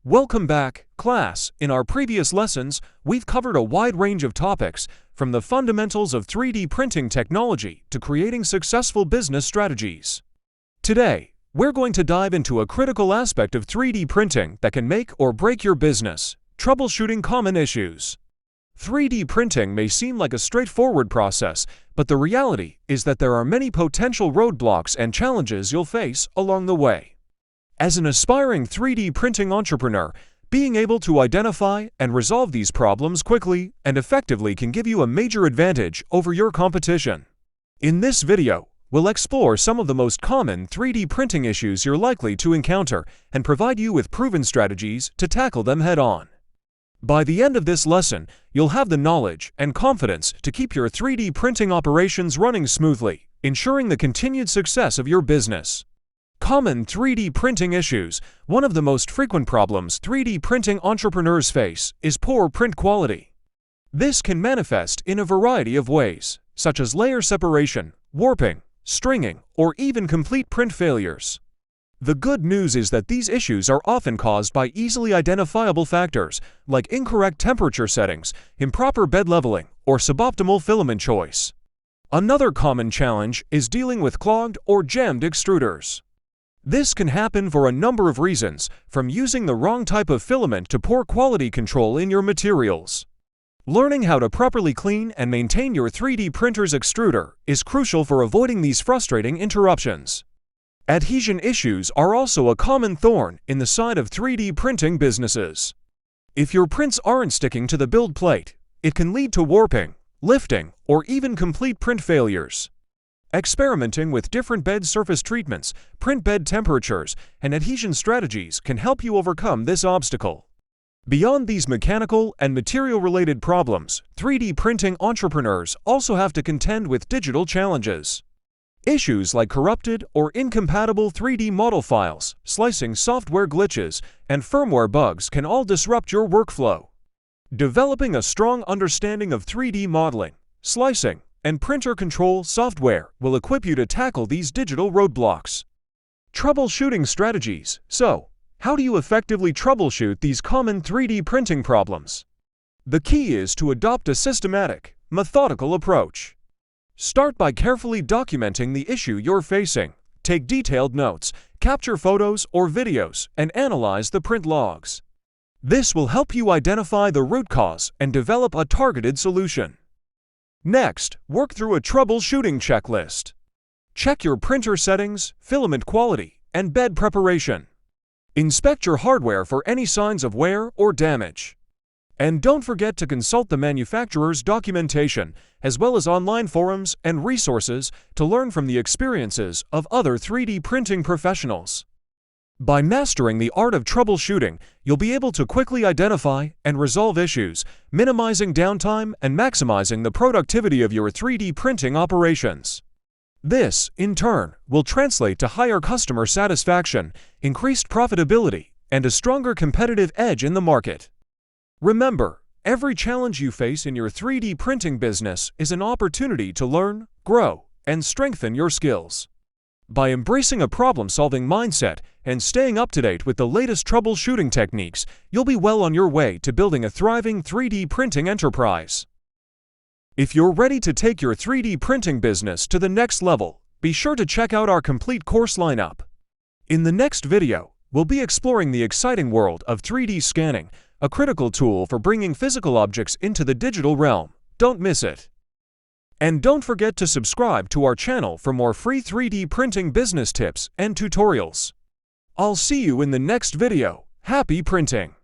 Welcome back, class. In our previous lessons, we've covered a wide range of topics, from the fundamentals of 3D printing technology to creating successful business strategies. Today, we're going to dive into a critical aspect of 3D printing that can make or break your business: troubleshooting common issues. 3D printing may seem like a straightforward process, but the reality is that there are many potential roadblocks and challenges you'll face along the way. As an aspiring 3D printing entrepreneur, being able to identify and resolve these problems quickly and effectively can give you a major advantage over your competition. In this video, we'll explore some of the most common 3D printing issues you're likely to encounter and provide you with proven strategies to tackle them head-on. By the end of this lesson, you'll have the knowledge and confidence to keep your 3D printing operations running smoothly, ensuring the continued success of your business. Common 3D printing issues. One of the most frequent problems 3D printing entrepreneurs face is poor print quality. This can manifest in a variety of ways, such as layer separation, warping, stringing, or even complete print failures. The good news is that these issues are often caused by easily identifiable factors like incorrect temperature settings, improper bed leveling, or suboptimal filament choice. Another common challenge is dealing with clogged or jammed extruders. This can happen for a number of reasons, from using the wrong type of filament to poor quality control in your materials. Learning how to properly clean and maintain your 3D printer's extruder is crucial for avoiding these frustrating interruptions. Adhesion issues are also a common thorn in the side of 3D printing businesses. If your prints aren't sticking to the build plate, it can lead to warping, lifting, or even complete print failures. Experimenting with different bed surface treatments, print bed temperatures, and adhesion strategies can help you overcome this obstacle. Beyond these mechanical and material-related problems, 3D printing entrepreneurs also have to contend with digital challenges. Issues like corrupted or incompatible 3D model files, slicing software glitches, and firmware bugs can all disrupt your workflow. Developing a strong understanding of 3D modeling, slicing, and printer control software will equip you to tackle these digital roadblocks. Troubleshooting strategies. So, how do you effectively troubleshoot these common 3D printing problems? The key is to adopt a systematic, methodical approach. Start by carefully documenting the issue you're facing. Take detailed notes, capture photos or videos, and analyze the print logs. This will help you identify the root cause and develop a targeted solution. Next, work through a troubleshooting checklist. Check your printer settings, filament quality, and bed preparation. Inspect your hardware for any signs of wear or damage. And don't forget to consult the manufacturer's documentation, as well as online forums and resources to learn from the experiences of other 3D printing professionals. By mastering the art of troubleshooting, you'll be able to quickly identify and resolve issues, minimizing downtime and maximizing the productivity of your 3D printing operations. This, in turn, will translate to higher customer satisfaction, increased profitability, and a stronger competitive edge in the market. Remember, every challenge you face in your 3D printing business is an opportunity to learn, grow, and strengthen your skills. By embracing a problem-solving mindset and staying up to date with the latest troubleshooting techniques, you'll be well on your way to building a thriving 3D printing enterprise. If you're ready to take your 3D printing business to the next level, be sure to check out our complete course lineup. In the next video, we'll be exploring the exciting world of 3D scanning, a critical tool for bringing physical objects into the digital realm. Don't miss it. And don't forget to subscribe to our channel for more free 3D printing business tips and tutorials. I'll see you in the next video. Happy printing!